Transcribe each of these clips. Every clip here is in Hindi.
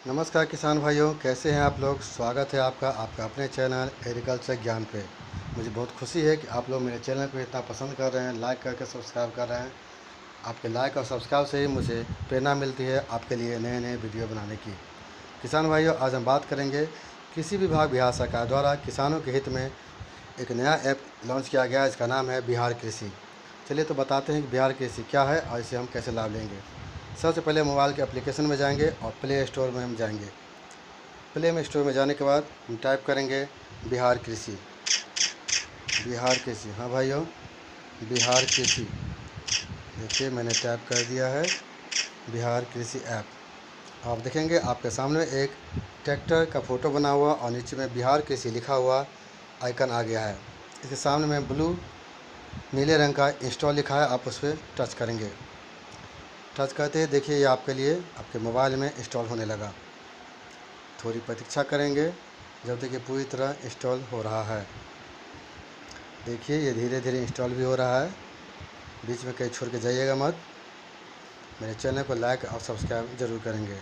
नमस्कार किसान भाइयों, कैसे हैं आप लोग। स्वागत है आपका अपने चैनल एग्रीकल्चर ज्ञान पे। मुझे बहुत खुशी है कि आप लोग मेरे चैनल को इतना पसंद कर रहे हैं, लाइक करके सब्सक्राइब कर रहे हैं। आपके लाइक और सब्सक्राइब से ही मुझे प्रेरणा मिलती है आपके लिए नए नए वीडियो बनाने की। किसान भाइयों, आज हम बात करेंगे कृषि विभाग बिहार सरकार द्वारा किसानों के हित में एक नया ऐप लॉन्च किया गया है। इसका नाम है बिहार कृषि। चलिए तो बताते हैं कि बिहार कृषि क्या है और इसे हम कैसे लाभ लेंगे। सबसे पहले मोबाइल के एप्लीकेशन में जाएंगे और प्ले स्टोर में हम जाएंगे। प्ले में स्टोर में जाने के बाद हम टाइप करेंगे बिहार कृषि। बिहार कृषि, हाँ भाइयों, बिहार कृषि। देखिए मैंने टाइप कर दिया है बिहार कृषि ऐप। आप देखेंगे आपके सामने एक ट्रैक्टर का फ़ोटो बना हुआ और नीचे में बिहार कृषि लिखा हुआ आइकन आ गया है। इसके सामने में ब्लू नीले रंग का इंस्टॉल लिखा है, आप उस पर टच करेंगे। टच करते ही देखिए ये आपके लिए आपके मोबाइल में इंस्टॉल होने लगा। थोड़ी प्रतीक्षा करेंगे जब तक ये पूरी तरह इंस्टॉल हो रहा है। देखिए ये धीरे धीरे इंस्टॉल भी हो रहा है। बीच में कहीं छोड़ के जाइएगा मत। मेरे चैनल को लाइक और सब्सक्राइब ज़रूर करेंगे।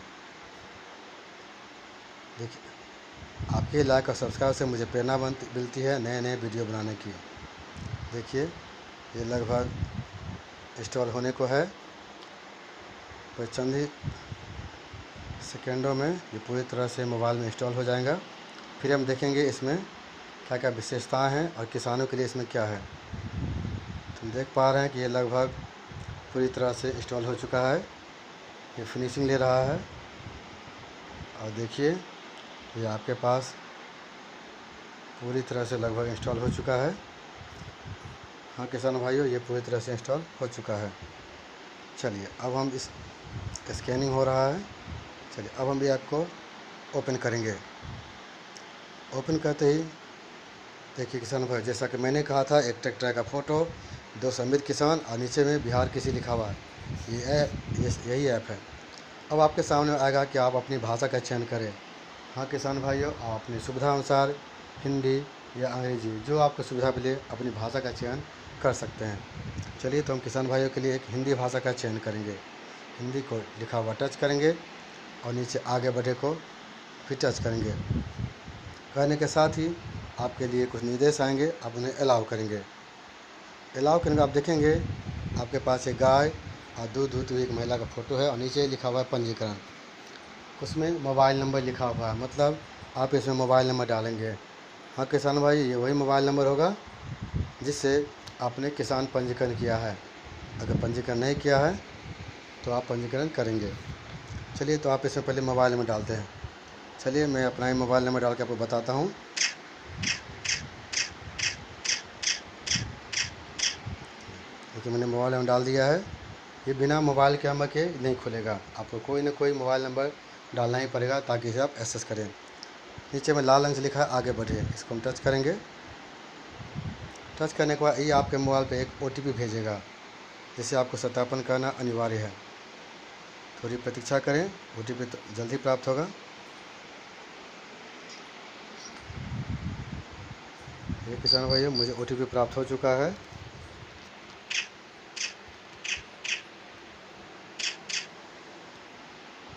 देखिए आपके लाइक और सब्सक्राइब से मुझे प्रेरणा मिलती है नए नए वीडियो बनाने की। देखिए ये लगभग इंस्टॉल होने को है। पर चंद ही सेकेंडों में ये पूरी तरह से मोबाइल में इंस्टॉल हो जाएगा। फिर हम देखेंगे इसमें क्या क्या विशेषताएं हैं और किसानों के लिए इसमें क्या है। तो हम देख पा रहे हैं कि ये लगभग पूरी तरह से इंस्टॉल हो चुका है। ये फिनिशिंग ले रहा है और देखिए ये आपके पास पूरी तरह से लगभग इंस्टॉल हो चुका है। हाँ किसान भाइयों, ये पूरी तरह से इंस्टॉल हो चुका है। चलिए अब हम इस स्कैनिंग हो रहा है। चलिए अब हम भी ऐप को ओपन करेंगे। ओपन करते ही देखिए किसान भाई, जैसा कि मैंने कहा था, एक ट्रैक्टर का फ़ोटो, 2 समृद्ध किसान और नीचे में बिहार कृषि लिखा हुआ है। यही ऐप है। अब आपके सामने आएगा कि आप अपनी भाषा का चयन करें। हाँ किसान भाइयों, आप अपनी सुविधा अनुसार हिंदी या अंग्रेजी, जो आपको सुविधा मिले, अपनी भाषा का चयन कर सकते हैं। चलिए तो हम किसान भाइयों के लिए एक हिंदी भाषा का चयन करेंगे। हिंदी को लिखा हुआ टच करेंगे और नीचे आगे बढ़े को फिर टच करेंगे। करने के साथ ही आपके लिए कुछ निर्देश आएंगे, आप उन्हें अलाउ करेंगे। अलाउ करेंगे, आप देखेंगे आपके पास एक गाय और दूध दूध हुई एक महिला का फ़ोटो है और नीचे लिखा हुआ है पंजीकरण। उसमें मोबाइल नंबर लिखा हुआ है, मतलब आप इसमें मोबाइल नंबर डालेंगे। हाँ किसान भाई, ये वही मोबाइल नंबर होगा जिससे आपने किसान पंजीकरण किया है। अगर पंजीकरण नहीं किया है तो आप पंजीकरण करेंगे। चलिए तो आप इसमें पहले मोबाइल नंबर डालते हैं। चलिए मैं अपना ही मोबाइल नंबर डाल के आपको बताता हूँ। देखिए मैंने मोबाइल नंबर डाल दिया है। ये बिना मोबाइल के नंबर के नहीं खुलेगा, आपको कोई ना कोई मोबाइल नंबर डालना ही पड़ेगा ताकि इसे आप एक्सेस करें। नीचे में लाल रंग से लिखा है आगे बढ़े, इसको हम टच करेंगे। टच करने के बाद ये आपके मोबाइल पे एक OTP भेजेगा, जिसे आपको सत्यापन करना अनिवार्य है। थोड़ी प्रतीक्षा करें, OTP तो जल्दी प्राप्त होगा। ये किसान भाइयों, मुझे OTP प्राप्त हो चुका है।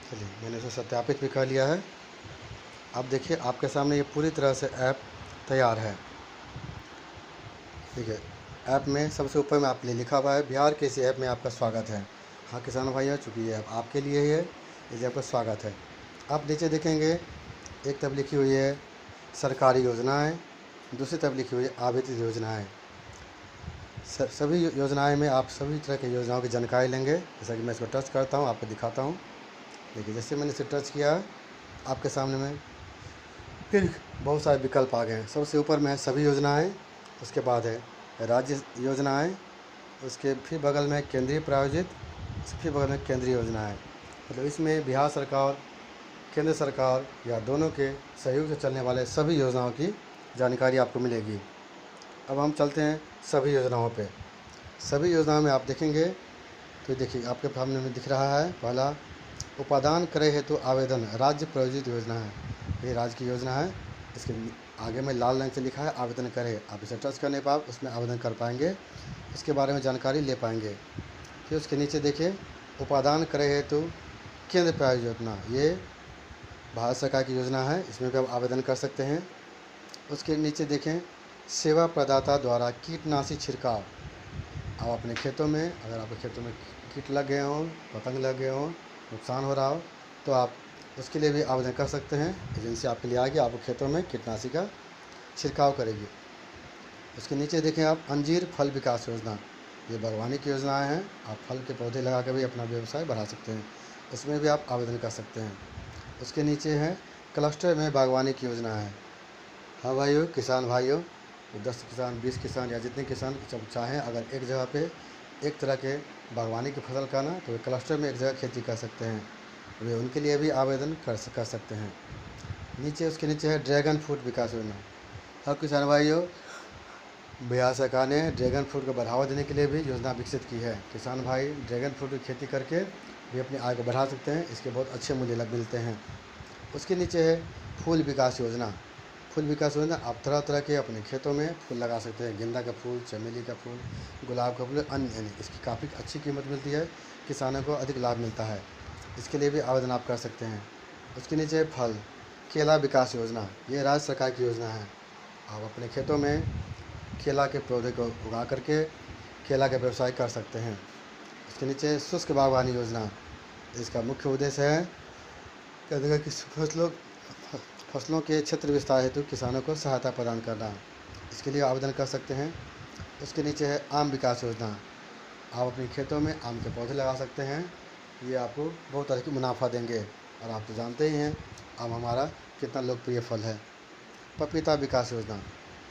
चलिए मैंने इसे सत्यापित भी कर लिया है। अब देखिए आपके सामने ये पूरी तरह से ऐप तैयार है। ठीक है, ऐप में सबसे ऊपर में आपने लिखा हुआ है बिहार कृषि ऐप में आपका स्वागत है। हाँ किसान भाइयों, चूँकि ये ऐप आपके लिए ही है, इसलिए आपका स्वागत है। आप नीचे देखेंगे एक तरफ लिखी हुई है सरकारी योजनाएं, दूसरी तरफ लिखी हुई है आवेदित योजनाएं। सभी योजनाएं में आप सभी तरह की योजनाओं की जानकारी लेंगे। जैसा कि मैं इसको टच करता हूँ, आपको दिखाता हूँ। देखिए जैसे मैंने इसे टच किया, आपके सामने में फिर बहुत सारे विकल्प आ गए हैं। सबसे ऊपर में है सभी योजनाएं, उसके बाद है राज्य योजनाएं, उसके फिर बगल में केंद्रीय प्रायोजित, फिर बगल में केंद्रीय योजनाएं। मतलब इसमें बिहार सरकार, केंद्र सरकार या दोनों के सहयोग से चलने वाले सभी योजनाओं की जानकारी आपको मिलेगी। अब हम चलते हैं सभी योजनाओं पे। सभी योजनाओं में आप देखेंगे तो देखिए आपके सामने में दिख रहा है पहला उपादान क्रय हेतु आवेदन राज्य प्रायोजित योजना है। ये राज्य की योजना है। इसके आगे में लाल रंग से लिखा है आवेदन करें। आप इसे टच करने पर आप उसमें आवेदन कर पाएंगे, इसके बारे में जानकारी ले पाएंगे। फिर उसके नीचे देखिए उपादान क्रय हेतु केंद्र प्रायोजित योजना, ये भारत सरकार की योजना है, इसमें भी आप आवेदन कर सकते हैं। उसके नीचे देखें, सेवा प्रदाता द्वारा कीटनाशी छिड़काव। आप अपने खेतों में, अगर आपके खेतों में कीट लग गए हों, पतंग लग गए हों, नुकसान हो रहा हो, तो आप उसके लिए भी आवेदन कर सकते हैं। एजेंसी आपके लिए आएगी, आपके खेतों में कीटनाशी का छिड़काव करेगी। उसके नीचे देखें आप, अंजीर फल विकास योजना। ये बागवानी की योजनाएं हैं, आप फल के पौधे लगा कर भी अपना व्यवसाय बढ़ा सकते हैं, उसमें भी आप आवेदन कर सकते हैं। उसके नीचे है क्लस्टर में बागवानी की योजना है। हाँ भाइयों, किसान भाइयों, 10 किसान, 20 किसान या जितने किसान जब चाहें, अगर एक जगह पे एक तरह के बागवानी की फसल करना, तो वे क्लस्टर में एक जगह खेती कर सकते हैं, वे उनके लिए भी आवेदन कर सकते हैं। नीचे उसके नीचे है ड्रैगन फ्रूट विकास योजना। हाँ किसान भाइयों, बिहार सरकार ने ड्रैगन फ्रूट को बढ़ावा देने के लिए भी योजना विकसित की है। किसान भाई ड्रैगन फ्रूट की खेती करके भी अपनी आय को बढ़ा सकते हैं, इसके बहुत अच्छे मूल्य मिलते हैं। उसके नीचे है फूल विकास योजना। फूल विकास योजना, आप तरह तरह के अपने खेतों में फूल लगा सकते हैं, गेंदा का फूल, चमेली का फूल, गुलाब का फूल, अन्य। इसकी काफ़ी अच्छी कीमत मिलती है, किसानों को अधिक लाभ मिलता है, इसके लिए भी आवेदन आप कर सकते हैं। उसके नीचे है फल केला विकास योजना। ये राज्य सरकार की योजना है। आप अपने खेतों में केला के पौधे को उगा करके केला का व्यवसाय कर सकते हैं। उसके नीचे शुष्क बागवानी योजना। इसका मुख्य उद्देश्य है कहते हैं कि फसलों के क्षेत्र विस्तार हेतु किसानों को सहायता प्रदान करना, इसके लिए आवेदन कर सकते हैं। उसके नीचे है आम विकास योजना। आप अपने खेतों में आम के पौधे लगा सकते हैं, ये आपको बहुत तरह की मुनाफा देंगे, और आप तो जानते ही हैं आम हमारा कितना लोकप्रिय फल है। पपीता विकास योजना,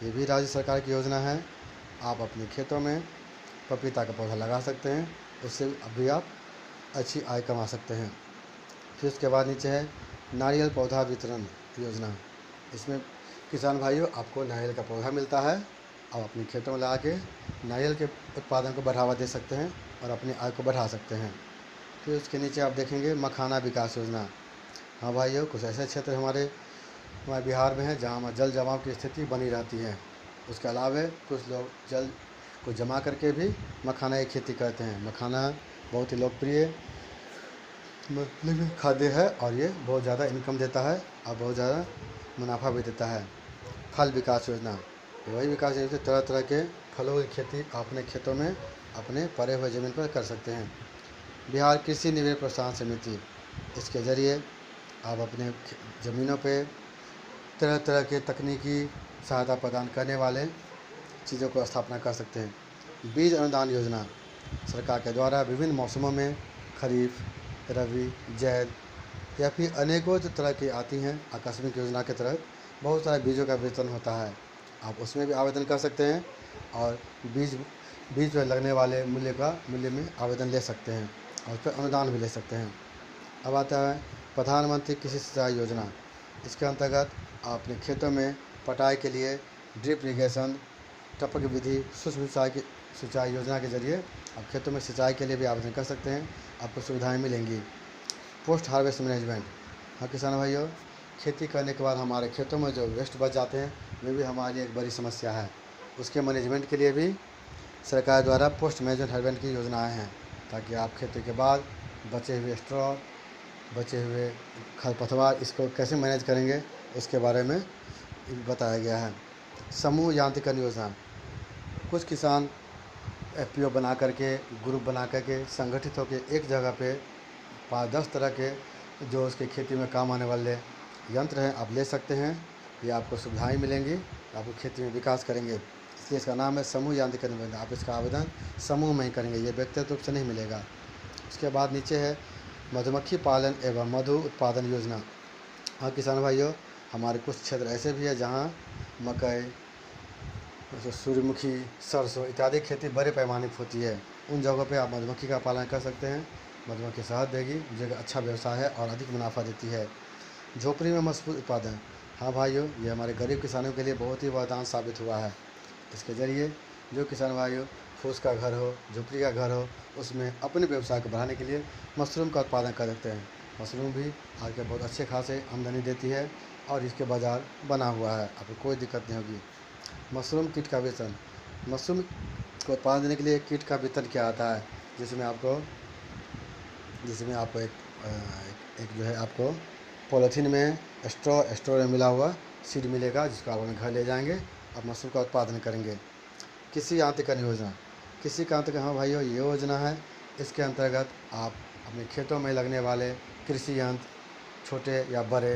ये भी राज्य सरकार की योजना है। आप अपने खेतों में पपीता का पौधा लगा सकते हैं, उससे भी आप अच्छी आय कमा सकते हैं। फिर उसके बाद नीचे है नारियल पौधा वितरण योजना। इसमें किसान भाइयों, आपको नारियल का पौधा मिलता है, आप अपने खेतों में लगा के नारियल के उत्पादन को बढ़ावा दे सकते हैं और अपनी आय को बढ़ा सकते हैं। फिर उसके नीचे आप देखेंगे मखाना विकास योजना। हाँ भाइयों, कुछ ऐसे क्षेत्र हमारे बिहार में हैं जहाँ जल जमाव की स्थिति बनी रहती है। उसके अलावा कुछ लोग जल को जमा करके भी मखाना की खेती करते हैं। मखाना बहुत ही लोकप्रिय खाद्य है, और ये बहुत ज़्यादा इनकम देता है और बहुत ज़्यादा मुनाफा भी देता है। फल विकास योजना, वही विकास योजना, तरह तरह के फलों की खेती अपने खेतों में अपने पड़े हुए ज़मीन पर कर सकते हैं। बिहार कृषि निवेश प्रोत्साहन समिति, इसके ज़रिए आप अपने ज़मीनों पे तरह तरह के तकनीकी सहायता प्रदान करने वाले चीज़ों को स्थापना कर सकते हैं। बीज अनुदान योजना, सरकार के द्वारा विभिन्न मौसमों में खरीफ, रबी, जैद या फिर अनेकों तरह की आती हैं आकस्मिक योजना के तहत बहुत सारे बीजों का वितरण होता है। आप उसमें भी आवेदन कर सकते हैं और बीज पर लगने वाले मूल्य में आवेदन ले सकते हैं और उस पर अनुदान भी ले सकते हैं। अब आता है प्रधानमंत्री कृषि सिंचाई योजना। इसके अंतर्गत आप अपने खेतों में पटाई के लिए ड्रिप इरिगेशन, टपक विधि, सूक्ष्म सिंचाई योजना के जरिए आप खेतों में सिंचाई के लिए भी आवेदन कर सकते हैं, आपको सुविधाएं मिलेंगी। पोस्ट हार्वेस्ट मैनेजमेंट, हाँ किसान भाइयों, खेती करने के बाद हमारे खेतों में जो वेस्ट बच जाते हैं, वे भी हमारी एक बड़ी समस्या है। उसके मैनेजमेंट के लिए भी सरकार द्वारा पोस्ट मैनेजमेंट हार्वेस्ट की योजनाएँ हैं, ताकि आप खेती के बाद बचे हुए स्ट्रॉ, बचे हुए खरपतवार, इसको कैसे मैनेज करेंगे उसके बारे में बताया गया है। समूह यांत्रिकरण योजना, कुछ किसान FPO बना करके, ग्रुप बना करके, संगठित होकर एक जगह पे 5-10 तरह के जो उसके खेती में काम आने वाले यंत्र हैं आप ले सकते हैं। ये आपको सुविधाएं मिलेंगी, आपको खेती में विकास करेंगे, इसलिए इसका नाम है समूह यांत्रिकरण योजना। आप इसका आवेदन समूह में ही करेंगे, ये व्यक्तिगत रूप से नहीं मिलेगा। उसके बाद नीचे है मधुमक्खी पालन एवं मधु उत्पादन योजना। हाँ किसान भाइयों, हमारे कुछ क्षेत्र ऐसे भी है जहाँ मकई, सूर्यमुखी, सरसों इत्यादि खेती बड़े पैमाने पर होती है। उन जगहों पे आप मधुमक्खी का पालन कर सकते हैं। मधुमक्खी शहद देगी, जो एक अच्छा व्यवसाय है और अधिक मुनाफा देती है। झोपड़ी में मजबूत उत्पादन, हाँ भाइयों, ये हमारे गरीब किसानों के लिए बहुत ही वरदान साबित हुआ है। इसके ज़रिए जो किसान भाइयों फूस का घर हो, झोपड़ी का घर हो, उसमें अपने व्यवसाय को बढ़ाने के लिए मशरूम का उत्पादन कर सकते हैं। मशरूम भी आज के बहुत अच्छे खासे आमदनी देती है और इसके बाज़ार बना हुआ है, आपको कोई दिक्कत नहीं होगी। मशरूम कीट का वेतन, मशरूम को उत्पादन देने के लिए कीट का वेतन क्या आता है, जिसमें आपको एक जो है आपको पॉलीथीन में स्ट्रॉ में मिला हुआ सीड मिलेगा, जिसको आप अपने घर ले जाएंगे और मशरूम का उत्पादन करेंगे। कृषि यांत्रिकरण योजना, कृषि यांत्रिकरण, हाँ भाइयों, ये योजना है। इसके अंतर्गत आप अपने खेतों में लगने वाले कृषि यंत्र, छोटे या बड़े,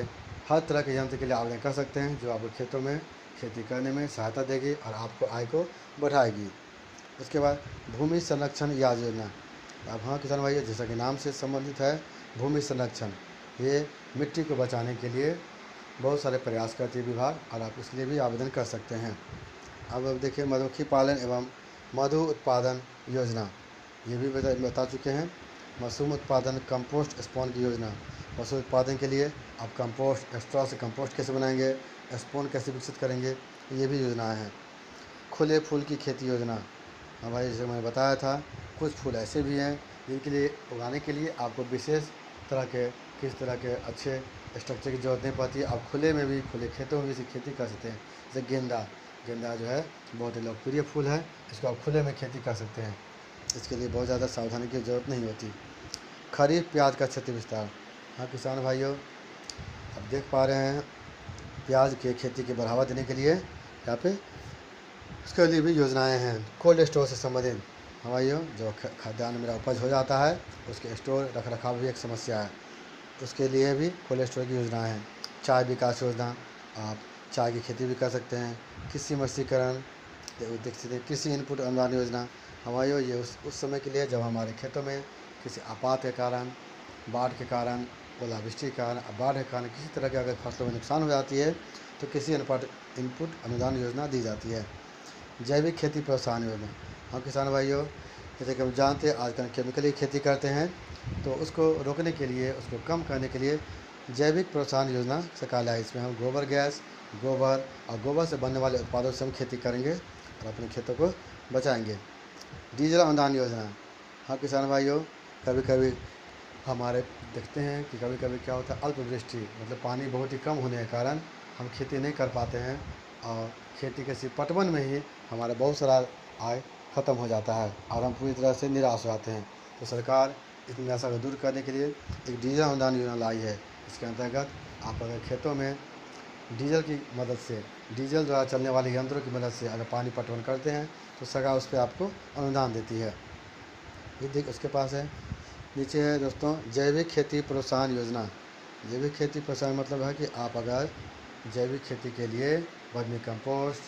हर तरह के यंत्र के लिए आवेदन कर सकते हैं, जो आपको खेतों में खेती करने में सहायता देगी और आपको आय को बढ़ाएगी। उसके बाद भूमि संरक्षण योजना। अब हाँ किसान भाइयों, जैसा कि नाम से संबंधित है, भूमि संरक्षण, ये मिट्टी को बचाने के लिए बहुत सारे प्रयास करती है विभाग, और आप इसके लिए भी आवेदन कर सकते हैं। अब देखिए मधुमक्खी पालन एवं मधु उत्पादन योजना, ये भी बता चुके हैं। मशरूम उत्पादन कंपोस्ट स्पॉन की योजना, मशरूम उत्पादन के लिए आप कंपोस्ट, स्ट्रॉ से कंपोस्ट कैसे बनाएंगे, स्पॉन कैसे विकसित करेंगे, ये भी योजनाएं हैं। खुले फूल की खेती योजना, हाँ भाई, जैसे मैंने बताया था, कुछ फूल ऐसे भी हैं जिनके लिए उगाने के लिए आपको विशेष तरह के, किस तरह के अच्छे स्ट्रक्चर की जरूरत नहीं पड़ती है। आप खुले में भी, खुले खेतों में भी इसकी खेती कर सकते हैं। जैसे गेंदा जो है बहुत ही लोकप्रिय फूल है, इसको आप खुले में खेती कर सकते हैं। इसके लिए बहुत ज़्यादा सावधानी की ज़रूरत नहीं होती। खरीफ प्याज का क्षेत्र विस्तार, हाँ किसान भाइयों, अब देख पा रहे हैं प्याज के खेती के बढ़ावा देने के लिए यहाँ पे उसके लिए भी योजनाएं हैं। कोल्ड स्टोर से संबंधित, हाँ भाइयों, जो खाद्यान्न मेरा उपज हो जाता है उसके स्टोर रख रखाव भी एक समस्या है, उसके लिए भी कोल्ड स्टोर की योजनाएं हैं। चाय विकास योजना, आप चाय की खेती भी कर सकते हैं। कृषि मत्स्यीकरण, कृषि इनपुट अनुदान योजना, हमारे ये उस समय के लिए जब हमारे खेतों में किसी आपात के कारण, बाढ़ के कारण, ओलावृष्टि के कारण, बाढ़ के कारण किसी तरह के अगर फसलों में नुकसान हो जाती है तो कृषि इनपुट अनुदान योजना दी जाती है। जैविक खेती प्रोत्साहन योजना, हाँ किसान भाइयों, जैसे कि हम जानते हैं आजकल केमिकली खेती करते हैं, तो उसको रोकने के लिए, उसको कम करने के लिए जैविक प्रोत्साहन योजना सरकार लाई। इसमें हम गोबर गैस, गोबर और गोबर से बनने वाले उत्पादों से हम खेती करेंगे और अपने खेतों को बचाएंगे। डीजल अनुदान योजना, हाँ किसान भाइयों, कभी कभी हमारे देखते हैं कि कभी कभी क्या होता है, अल्पवृष्टि, मतलब पानी बहुत ही कम होने के कारण हम खेती नहीं कर पाते हैं और खेती के सिर्फ पटवन में ही हमारा बहुत सारा आय ख़त्म हो जाता है और हम पूरी तरह से निराश हो जाते हैं। तो सरकार इस निराशा को दूर करने के लिए एक डीजल अनुदान योजना लाई है। इसके अंतर्गत आप अगर खेतों में डीजल की मदद से, डीजल द्वारा चलने वाले यंत्रों की मदद से अगर पानी पटवन करते हैं तो सरकार उस पर आपको अनुदान देती है। ये देख उसके पास है, नीचे है दोस्तों जैविक खेती प्रोत्साहन योजना। जैविक खेती प्रोत्साहन मतलब है कि आप अगर जैविक खेती के लिए वर्मी कंपोस्ट,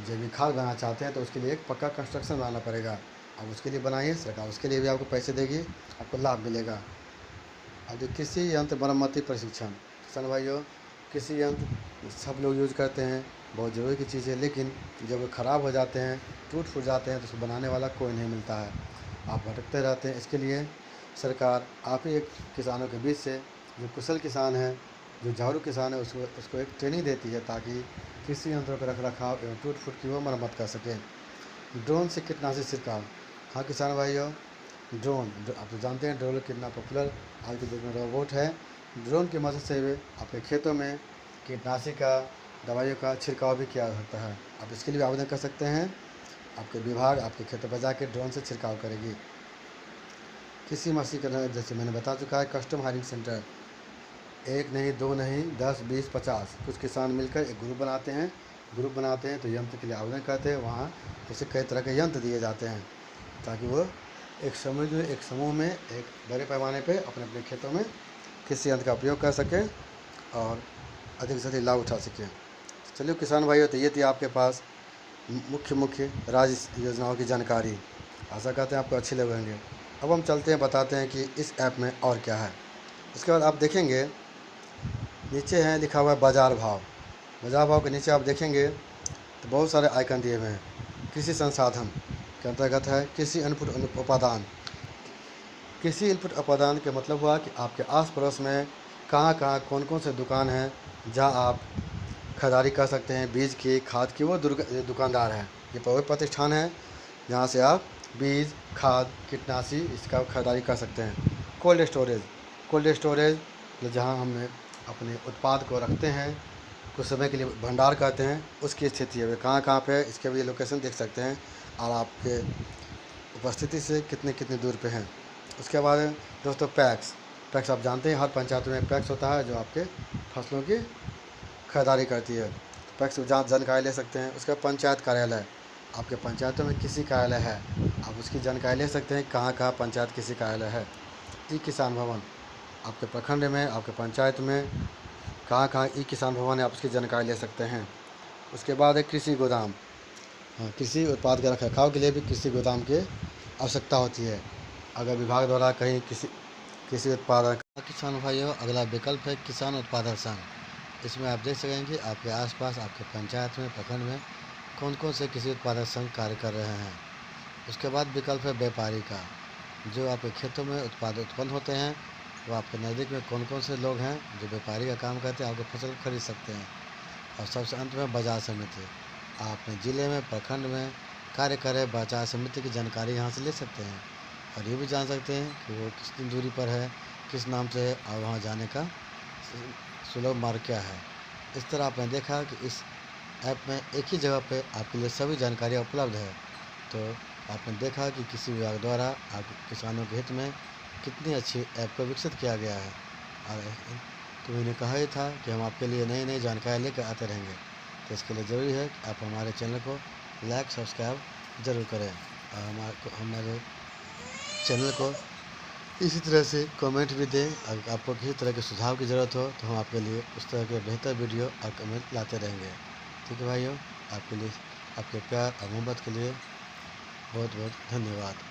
जैविक खाद बनाना चाहते हैं तो उसके लिए एक पक्का कंस्ट्रक्शन बनाना पड़ेगा। अब उसके लिए बनाइए, सरकार उसके लिए भी आपको पैसे देगी, आपको लाभ मिलेगा। अब कृषि यंत्र मरम्मती प्रशिक्षण, किसान भाइयों, कृषि यंत्र सब लोग यूज करते हैं, बहुत ज़रूरी की चीज़ है, लेकिन जब वो ख़राब हो जाते हैं, टूट फूट जाते हैं तो उसको बनाने वाला कोई नहीं मिलता है, आप भटकते रहते हैं। इसके लिए सरकार आप ही एक किसानों के बीच से, जो कुशल किसान है, जो झाड़ू किसान है, उसको एक ट्रेनिंग देती है ताकि कृषि यंत्रों का रख रखाव एवं टूट फूट की वो मरम्मत कर सकें। ड्रोन से कीटनाशी छिड़काव, हाँ किसान भाइयों, ड्रोन आप तो जानते हैं ड्रोन कितना पॉपुलर आज के युग में रोबोट है। ड्रोन की मदद से भी आपके खेतों में कीटनाशी का, दवाइयों का छिड़काव भी किया जा सकता है। आप इसके लिए आवेदन कर सकते हैं, आपके विभाग आपके खेतों पर जाकर ड्रोन से छिड़काव करेगी। कृषि मत्स्यीकरण, जैसे मैंने बता चुका है, कस्टम हायरिंग सेंटर, एक नहीं, दो नहीं, 10, 20, 50 कुछ किसान मिलकर एक ग्रुप बनाते हैं, तो यंत्र के लिए आवेदन करते हैं। वहाँ जैसे कई तरह के यंत्र दिए जाते हैं ताकि वो एक समूह में, एक बड़े पैमाने पे अपने अपने खेतों में कृषि यंत्र का उपयोग कर सकें और अधिक से अधिक लाभ उठा सकें। चलिए किसान भाइयों, तो ये थी आपके पास मुख्य राज्य योजनाओं की जानकारी। आशा करते हैं आपको अच्छी लगेंगे। अब हम चलते हैं, बताते हैं कि इस ऐप में और क्या है। उसके बाद आप देखेंगे नीचे है लिखा हुआ है बाज़ार भाव। बाज़ार भाव के नीचे आप देखेंगे तो बहुत सारे आइकन दिए हुए हैं। कृषि संसाधन के अंतर्गत है कृषि इनपुट उपादान। कृषि इनपुट उपादान के मतलब हुआ कि आपके आस पड़ोस में कहाँ कौन कौन से दुकान हैं जहाँ आप खरीदारी कर सकते हैं बीज की, खाद की। वो दुकानदार हैं, ये वो प्रतिष्ठान है जहाँ से आप बीज, खाद, कीटनाशी इसका खरीदारी कर सकते हैं। कोल्ड स्टोरेज जहाँ हम अपने उत्पाद को रखते हैं, कुछ समय के लिए भंडार करते हैं, उसकी स्थिति है वे कहाँ पे है, इसके भी लोकेशन देख सकते हैं और आपके उपस्थिति से कितने दूर पे हैं। उसके बाद दोस्तों पैक्स, पैक्स आप जानते हैं, हर पंचायत में पैक्स होता है जो आपके फसलों की खरीदारी करती है। पैक्स जहाँ जानकारी ले सकते हैं। उसका पंचायत कार्यालय, आपके पंचायतों में किसी कार्यालय है, आप उसकी जानकारी ले सकते हैं कहाँ कहाँ पंचायत किसी कार्यालय है। ई किसान भवन, आपके प्रखंड में, आपके पंचायत में कहाँ कहाँ ई किसान भवन है, आप उसकी जानकारी ले सकते हैं। उसके बाद है कृषि गोदाम। हाँ, कृषि उत्पाद के रखरखाव के लिए भी कृषि गोदाम की आवश्यकता होती है। अगर विभाग द्वारा कहीं कृषि उत्पादन। किसान भाइयों, अगला विकल्प है किसान उत्पादक संघ। इसमें आप देख सकेंगे कि आपके आसपास, आपके पंचायत में, प्रखंड में कौन कौन से कृषि उत्पादक संघ कार्य कर रहे हैं। उसके बाद विकल्प है व्यापारी का, जो आपके खेतों में उत्पाद उत्पन्न होते हैं, वो आपके नज़दीक में कौन कौन से लोग हैं जो व्यापारी का काम करते हैं, आपके फसल खरीद सकते हैं। और सबसे अंत में बाजार समिति, आप अपने ज़िले में, प्रखंड में कार्य करे बाजार समिति की जानकारी यहाँ से ले सकते हैं और ये भी जान सकते हैं कि वो कितनी दूरी पर है, किस नाम से है और वहाँ जाने का सुलभ मार्ग क्या है। इस तरह आपने देखा कि इस ऐप में एक ही जगह पे आपके लिए सभी जानकारियाँ उपलब्ध है। तो आपने देखा कि किसी विभाग द्वारा आप किसानों के हित में कितनी अच्छी ऐप को विकसित किया गया है। और तो मैंने कहा ही था कि हम आपके लिए नई नई जानकारी लेकर आते रहेंगे। तो इसके लिए ज़रूरी है कि आप हमारे चैनल को लाइक सब्सक्राइब ज़रूर करें और हमारे चैनल को इसी तरह से कमेंट भी दें। अगर आपको किसी तरह के सुझाव की ज़रूरत हो तो हम आपके लिए उस तरह के बेहतर वीडियो और कमेंट लाते रहेंगे। ठीक है भाइयों, आपके लिए, आपके प्यार और मोहब्बत के लिए बहुत बहुत धन्यवाद।